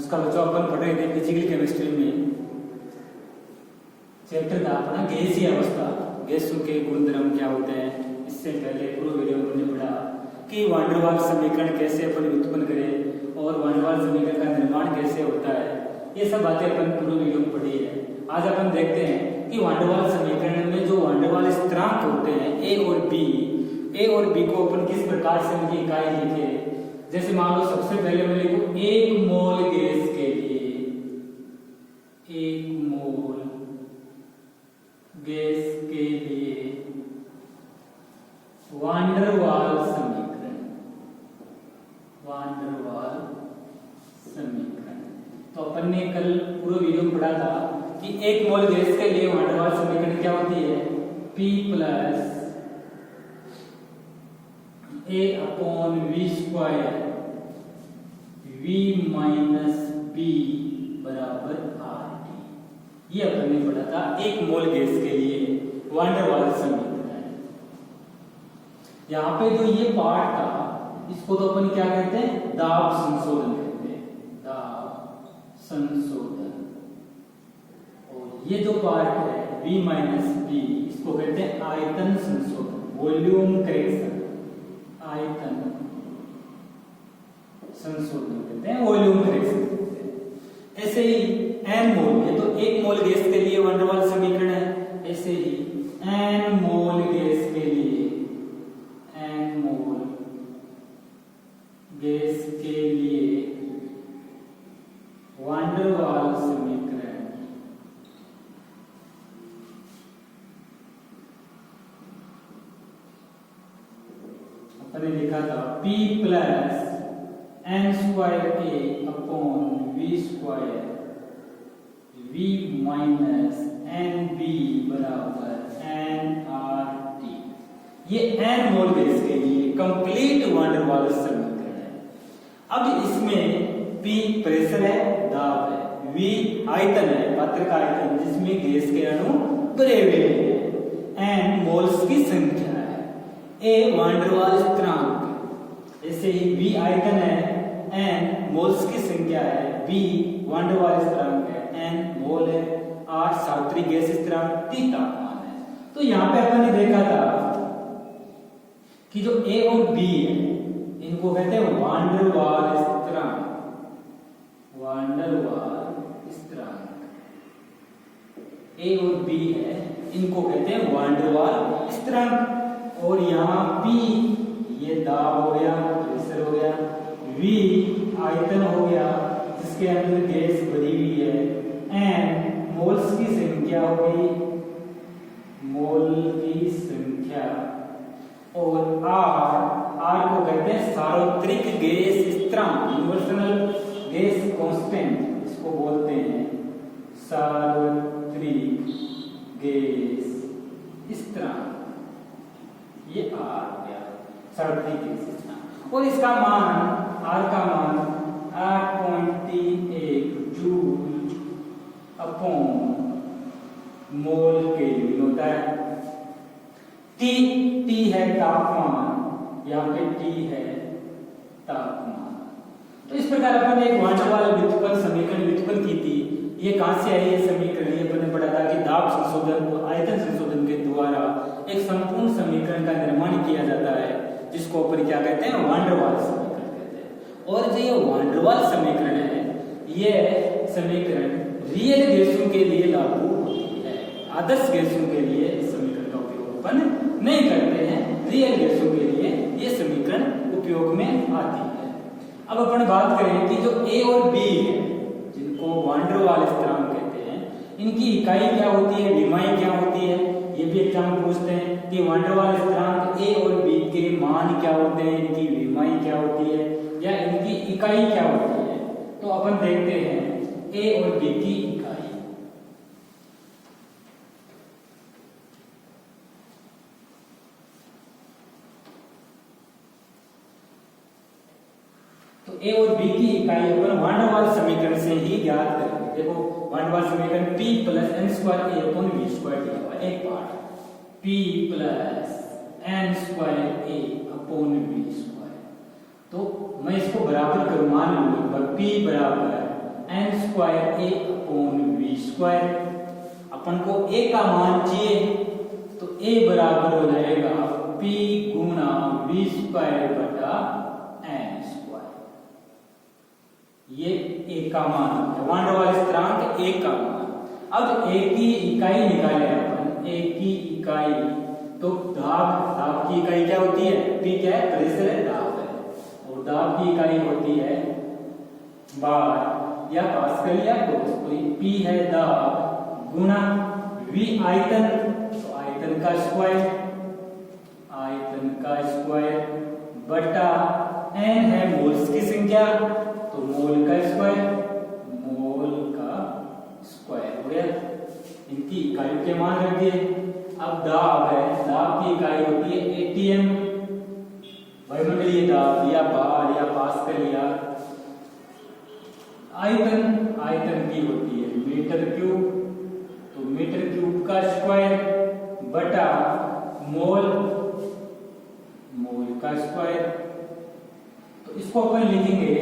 उसका बच्चों अपन पढ़ रहे थे फिजिकल केमिस्ट्री में, चैप्टर था अपना गैसीय अवस्था, गैसों के गुणधर्म क्या होते हैं। इससे पहले पूरा वीडियो में हमने पढ़ा कि वान डेर वाल्स समीकरण कैसे अपन उत्पन्न करें और वान डेर वाल्स समीकरण का निर्माण कैसे होता है, ये सब बातें अपन पूरे वीडियो में पढ़ी है। आज अपन देखते हैं कि वान डेर वाल्स समीकरण में जो वान डेर वाल्स स्थिरांक होते हैं ए और बी को अपन किस प्रकार से उनकी इकाई लिखे। जैसे मान लो सबसे पहले मैं लिखूं 1 मोल गैस के लिए, 1 मोल गैस के लिए वान डेर वाल्स समीकरण, वान डेर वाल्स समीकरण। तो अपन ने कल पूरे वीडियो में पढ़ा था कि 1 मोल गैस के लिए वान डेर वाल्स समीकरण क्या होती है, P plus A upon V square V minus B बराबर RT। ये अपन ने पढ़ा था 1 मोल गैस के लिए वान डेर वाल्स समीकरण। यहाँ पे जो ये पार्ट था इसको तो अपन क्या कहते हैं, दाब संशोधन कहते हैं, दाब संशोधन। और ये जो पार्ट है V माइनस B इसको कहते हैं आयतन संशोधन, वॉल्यूम करेक्शन, आयतन संशोधन कहते हैं, वॉल्यूम करेक्शन कहते हैं। ऐसे ही n मोल, ये तो 1 मोल गैस के लिए वान डेर वाल्स समीकरण है, ऐसे ही n मोल गैस के लिए, n मोल गैस के लिए वान डेर वाल्स समीकरण अपने लिखा था P plus n square A upon V square V minus NB बराबर nRT। ये n मोल गैस के लिए कंप्लीट वान डेर वाल्स समीकरण है। अब इसमें P प्रेशर है, दाब है, V आयतन है, पात्र का आयतन जिसमें गैस के अणु भरे हुए हैं, n मोल्स की संख्या है, A वान डेर वाल्स स्थिरांक, ऐसे ही V आयतन है, n मोल्स की संख्या है, B वान डेर वाल्स स्थिरांक है, n मोल है, R सार्वत्रिक गैस स्थिरांक, T तापमान है। तो यहाँ पे अपन ने देखा था कि जो A और B है इनको कहते हैं वान डेर वाल्स स्थिरांक, वान डेर वाल्स स्थिरांक। A और B है इनको कहते हैं वान डेर वाल्स स्थिरांक। और यहाँ P ये दाब हो गया, प्रेशर हो गया, V आयतन हो गया जिसके अंदर गैस भरी हुई है, n मोल्स की संख्या हो गई, मोल की संख्या, और R को कहते हैं सार्वत्रिक गैस स्थिरांक, यूनिवर्सल गैस कांस्टेंट इसको बोलते हैं, सार्वत्रिक गैस स्थिरांक, ये R हो गया सार्वत्रिक गैस स्थिरांक। और इसका मान R का मान 8.31 जूल अपॉन मोल केल्विन होता है। T है तापमान, यहाँ पे T है तापमान। तो इस प्रकार अपन एक वान डेर वाल्स व्युत्पन्न समीकरण व्युत्पन्न की थी। ये कहां से आई है समीकरण, ये अपन ने पढ़ा था कि दाब संशोधन और आयतन संशोधन के द्वारा एक संपूर्ण समीकरण का निर्माण किया जाता है जिसको अपन क्या कहते हैं, वान डेर वाल्स समीकरण कहते हैं। और जो ये वान डेर वाल्स समीकरण है ये समीकरण रियल गैसों के लिए लागू होती है, आदर्श गैसों के लिए इस समीकरण का उपयोग अपन नहीं करते हैं, रियल गैसों के लिए ये समीकरण उपयोग में आती है। अब अपन बात करें कि जो A और B है जिनको वान डेर वाल्स स्थिरांक कहते हैं, इनकी इकाई क्या होती है, विमाई क्या होती है, ये भी एग्जाम में पूछते हैं कि वान डेर वाल्स स्थिरांक A और B के मान क्या होते हैं, इनकी विमाई क्या होती है या इनकी इकाई क्या होती है। तो अपन देखते हैं A और B की इकाई। तो A और B की इकाई अपन वान डेर वाल्स समीकरण से ही ज्ञात करेंगे। देखो वान डेर वाल्स समीकरण P plus n square A upon V square दिया हुआ है, एक part P plus n square A upon V square. तो मैं इसको बराबर करूं, मान लूं P बराबर n square a upon v square. अपन को a का मान चाहिए तो a बराबर हो जाएगा p गुना v स्क्वायर बटा n स्क्वायर। ये a का मान है, वान डर वाल स्थिरांक a का मान। अब a की इकाई निकाले अपन, a की इकाई तो दाब की इकाई क्या होती है? p क्या है? प्रेशर है, दाब है। और दाब की इकाई होती है बार या पास्कल या कोस। तो p है दाब गुना v आयतन, तो आयतन का स्क्वायर, आयतन का स्क्वायर बटा n है मोल्स की संख्या, तो मोल का स्क्वायर, मोल का स्क्वायर हो गया। इनकी इकाइयों के मान रख दिए। अब दाब है, दाब की इकाई होती है एटीएम, वायुमंडलीय दाब या बार या पास्कल या आयतन, आयतन की होती है मीटर क्यूब, तो मीटर क्यूब का स्क्वायर बटा मोल, मोल का स्क्वायर। तो इसको अपन लिखेंगे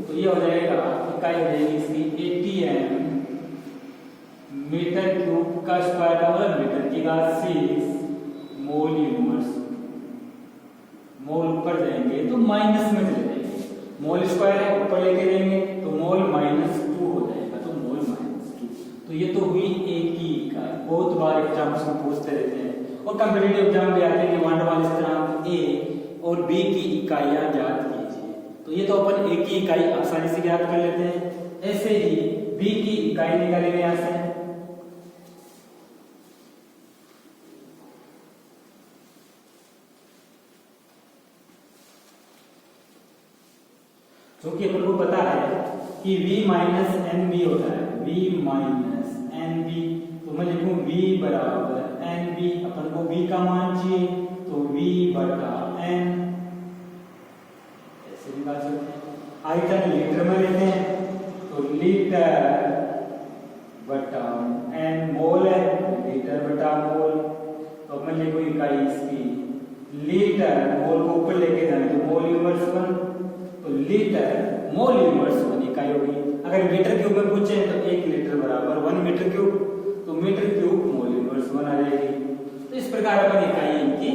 तो ये हो जाएगा, इकाई हो जाएगी इसकी एटीएम मीटर क्यूब का स्क्वायर बराबर मीटर की घात 6 मोल यूनिवर्स। मोल ऊपर जाएंगे तो माइनस में चले जाएंगे, मोल स्क्वायर है ऊपर लेके जाएंगे तो मोल -2 हो जाएगा, तो मोल -2। तो ये तो हुई ए की इकाई। बहुत बार एग्जाम्स में पूछते रहते हैं और कॉम्पिटिटिव एग्जाम भी आते हैं कि वान डर वाल स्थिरांक ए और बी की इकाइयां ज्ञात कीजिए। तो ये तो अपन ए की इकाई आसानी से ज्ञात कर लेते हैं। ऐसे ही बी की इकाई निकालेंगे यहां से, क्योंकि अपन को पता है कि v माइनस एन बी होता है, v माइनस एन बी। तो मैं लिखूं v बराबर एन बी, अपन को v का मान चाहिए तो v बटा n, ऐसे निकाल सकते हैं। आयतन लीटर में लेते हैं तो लीटर बटा n, मोल है लीटर बटा मोल। तो मैं लिखूं इकाई इसकी लीटर, मोल को ऊपर लेके जाए तो मोल इनवर्स 1, तो लीटर मोल इनवर्स 1 इकाई होगी। अगर मीटर क्यूब में पूछे तो 1 लीटर बराबर 1 मीटर क्यूब, तो मीटर क्यूब मोल इनवर्स 1 आ जाएगी। तो इस प्रकार अपन इकाई इनकी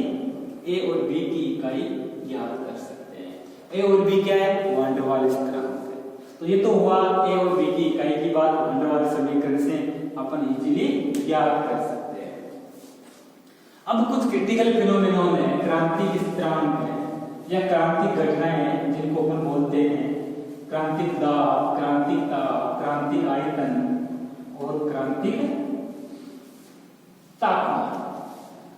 ए और बी की इकाई ज्ञात कर सकते हैं। ए और बी क्या है? वान डर वाल स्थिरांक है। तो ये तो हुआ ए और बी की इकाई की बात, वान डर वाल समीकरण से अपन इजीली ज्ञात कर सकते हैं। अब कुछ क्रिटिकल फिनोमेनन है, क्रांतिक स्थिरांक है या क्रांतिक घटनाएं जिनको अपन बोलते हैं क्रांतिक दाब, क्रांतिक ताप, क्रांतिक आयतन और क्रांतिक तापमान।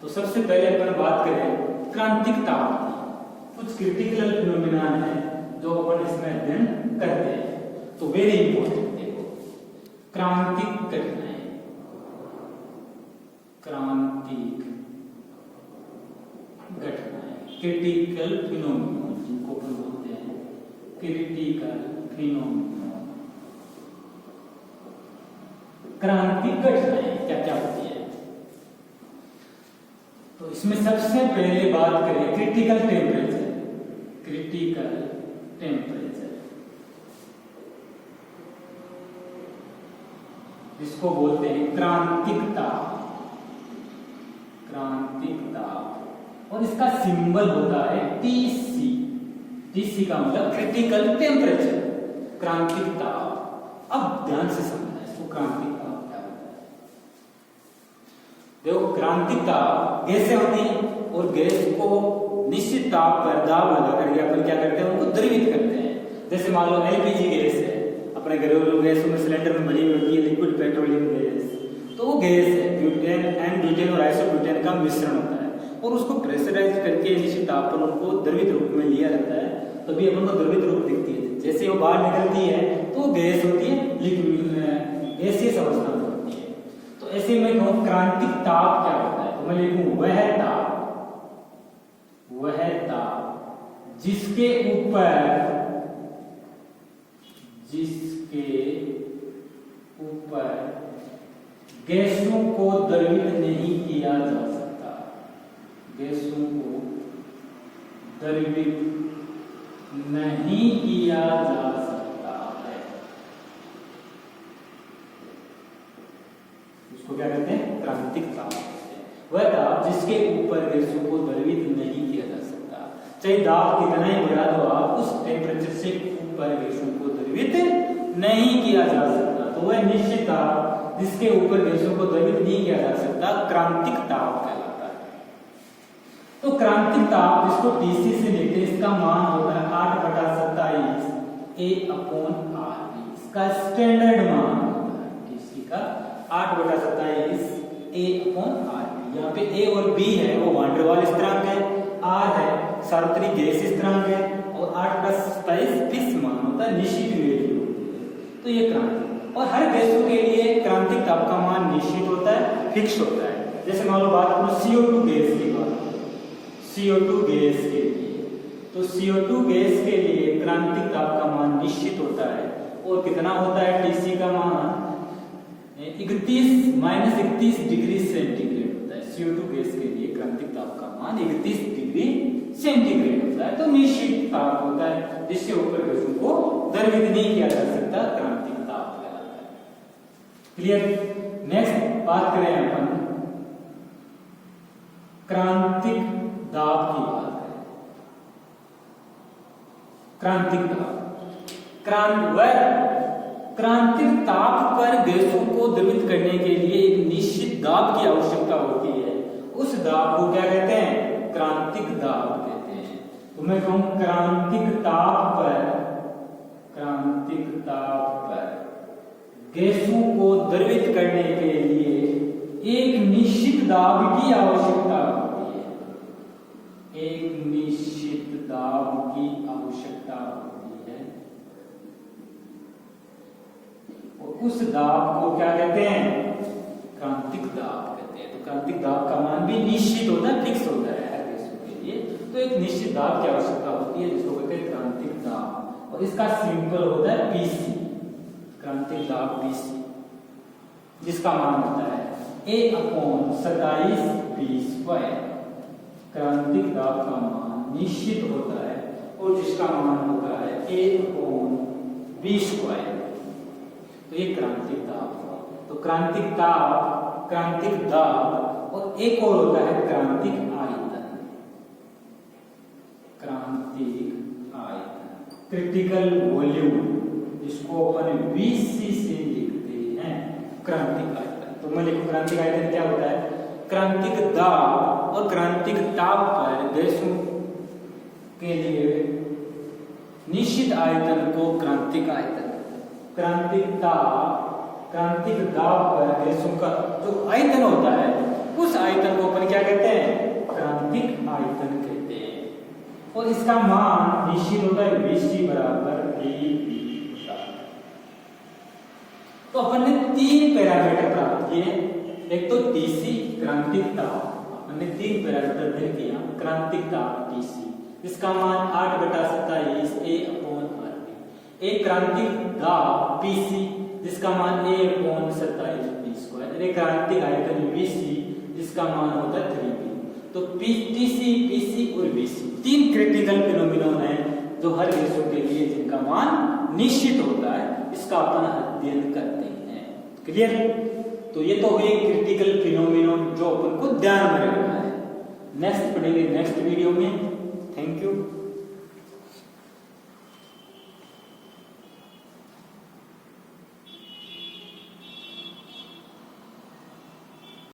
तो सबसे पहले अपन बात करें क्रांतिक ताप की। कुछ क्रिटिकल फिनोमेनन है जो अपन इसमें अध्ययन करते हैं, तो वेरी इंपॉर्टेंट देखो, क्रांतिक घटनाएं, क्रांतिक घटनाएं, क्रिटिकल फिनोमेनन जिनको अपन बोलते हैं क्रिटिकल फिनोमेनन। क्रांतिक घटनाएं क्या क्या होती है? तो इसमें सबसे पहले बात करें क्रिटिकल टेम्परेचर। क्रिटिकल टेम्परेचर इसको बोलते हैं क्रांतिक ताप, क्रांतिक ताप। और इसका सिंबल होता है टीसी। टीसी का मतलब क्रिटिकल टेम्परेचर, क्रांतिक ताप। अब ध्यान से समझना इसको, क्रांतिक ताप क्या होता है। देखो क्रांतिक ताप गैसें होती हैं और गैस को निश्चित ताप पर दाब लगा करके अपन क्या करते हैं, उनको द्रवित करते हैं। जैसे मान लो एलपीजी गैस है, अपने घरेलू गैसों में सिलेंडर में भरी होती है लिक्विड पेट्रोलियम गैस, तो वो गैस है ब्यूटेन एंड ब्यूटेन और आइसोब्यूटेन का मिश्रण होता है और उसको प्रेशराइज करके निश्चित ताप पर उनको द्रवित रूप में लिया जाता है, तभी अपन को द्रवित रूप दिखती है। जैसे वो बाहर निकलती है तो वो गैस होती है, लिक्विड गैसीय अवस्था में होती है। तो ऐसे में कहूं क्रांतिक ताप क्या होता है, तो मैं लिखूं वह ताप जिसके ऊपर गैसों को द्रवित नहीं किया जा सकता, गैसों को द्रवित नहीं किया जा सकता है। जिसके ऊपर गैसों को द्रवित नहीं किया जा सकता। चाहे दाब कितना ही बढ़ा दो आप, उस टेम्परेचर से ऊपर गैसों को द्रवित नहीं किया जा सकता। तो वह निश्चित ताप जिसके ऊपर गैसों को द्रवित नहीं किया जा सकता क्रांतिक ताप कहलाता है। तो क्रांतिक ताप जिसको Tc से लेते हैं, इसका मान होता है 8/27 A/RB। इसका स्टैंडर्ड मान होता है Tc का 8/27 A/RB। यहाँ पे A और B है वो वान डेर वाल्स स्थिरांक है, R है सार्वत्रिक गैस स्थिरांक है और 8/27 फिक्स मान होता है, निश्चित वैल्यू होती है। तो ये क्रांतिक, और हर गैसों के लिए क्रांतिक ताप का मान निश्चित होता है, फिक्स होता है। जैसे मान लो बात करो CO2 गैस की बात, CO2 गैस के लिए, तो CO2 गैस के लिए क्रांतिक ताप का मान निश्चित होता है। और कितना होता है Tc का मान 31 डिग्री सेंटीग्रेड होता है। CO2 गैस के लिए क्रांतिक ताप का मान 31 डिग्री सेंटीग्रेड होता है। तो निश्चित ताप होता है जिसके ऊपर गैसों को द्रवित नहीं किया जा सकता, क्रांतिक ताप कहलाता है। क्लियर। नेक्स्ट बात करें अपन क्रांतिक दाब की बात करें। क्रांतिक दाब क्रांतिक ताप पर गैसों को द्रवित करने के लिए एक निश्चित दाब की आवश्यकता होती है। उस दाब को क्या कहते हैं? क्रांतिक दाब कहते हैं। तो मैं कहूं क्रांतिक ताप पर गैसों को द्रवित करने के लिए एक निश्चित दाब की आवश्यकता होती है। एक निश्चित दाब की आवश्यकता होती है और उस दाब को क्या कहते हैं? क्रांतिक दाब कहते हैं। तो क्रांतिक दाब का मान भी निश्चित होता है, फिक्स होता है हर गैसों के लिए। तो एक निश्चित दाब की आवश्यकता होती है जिसको कहते हैं क्रांतिक दाब, और इसका सिंपल होता है Pc, क्रांतिक दाब Pc, जिसका मान होता है A/27B²। क्रांतिक दाब का मान निश्चित होता है और जिसका मान होता है A/B²। तो ये क्रांतिक दाब हुआ। तो क्रांतिक दाब और एक और होता है क्रांतिक आयतन। क्रिटिकल वॉल्यूम, जिसको अपन Vc से लिखते हैं क्रांतिक आयतन। तो मैं लिखूं क्रांतिक आयतन क्या होता है? क्रांतिक दाब और क्रांतिक ताप पर गैसों के लिए निश्चित आयतन को क्रांतिक आयतन, क्रांतिक दाब पर गैसों का जो आयतन होता है उस आयतन को अपन क्या कहते हैं? क्रांतिक आयतन कहते हैं। और इसका मान निश्चित होता है Vc = dV। तो अपन ने 3 पैरामीटर प्राप्त किए। एक तो Tc क्रांतिक ताप, अपन ने 3 पैरामीटर दे दिया। क्रांतिक ताप Tc, इसका मान 8/27 A/RB। एक क्रांतिक दाब Pc, जिसका मान A/27B²। एक क्रांतिक आयतन Vc, जिसका मान होता है 3B। तो Tc, Pc और Vc 3 क्रिटिकल फिनोमिनन है जो हर गैसों के लिए जिनका मान निश्चित होता है। इसका अपन अध्ययन करते हैं। क्लियर? तो ये तो हुए क्रिटिकल फिनोमिनन जो अपन को ध्यान में रखना है। नेक्स्ट पढ़ेंगे नेक्स्ट वीडियो में। Thank you.